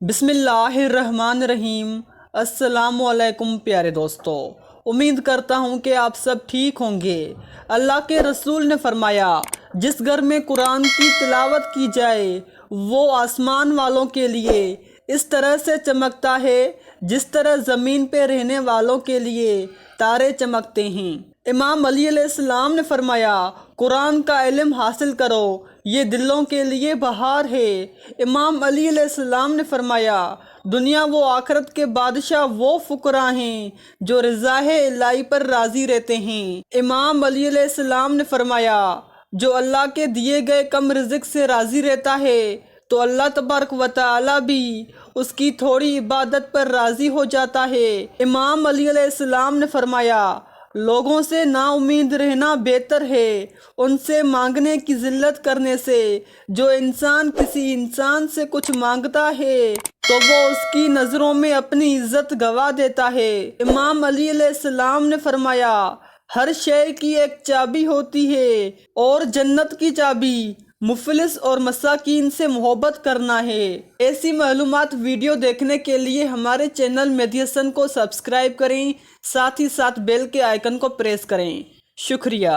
بسم اللہ الرحمن الرحیم۔ السلام علیکم پیارے دوستو، امید کرتا ہوں کہ آپ سب ٹھیک ہوں گے۔ اللہ کے رسول نے فرمایا، جس گھر میں قرآن کی تلاوت کی جائے وہ آسمان والوں کے لیے اس طرح سے چمکتا ہے جس طرح زمین پہ رہنے والوں کے لیے تارے چمکتے ہیں۔ امام علی علیہ السلام نے فرمایا، قرآن کا علم حاصل کرو، یہ دلوں کے لیے بہار ہے۔ امام علی علیہ السلام نے فرمایا، دنیا و آخرت کے بادشاہ وہ فقراء ہیں جو رضاء الہی پر راضی رہتے ہیں۔ امام علی علیہ السلام نے فرمایا، جو اللہ کے دیے گئے کم رزق سے راضی رہتا ہے تو اللہ تبارک و تعالی بھی اس کی تھوڑی عبادت پر راضی ہو جاتا ہے۔ امام علی علیہ السلام نے فرمایا، لوگوں سے نا امید رہنا بہتر ہے ان سے مانگنے کی ذلت کرنے سے۔ جو انسان کسی انسان سے کچھ مانگتا ہے تو وہ اس کی نظروں میں اپنی عزت گوا دیتا ہے۔ امام علی علیہ السلام نے فرمایا، ہر شے کی ایک چابی ہوتی ہے اور جنت کی چابی مفلس اور مساکین سے محبت کرنا ہے۔ ایسی معلومات ویڈیو دیکھنے کے لیے ہمارے چینل میڈیسن کو سبسکرائب کریں، ساتھ ہی ساتھ بیل کے آئیکن کو پریس کریں۔ شکریہ۔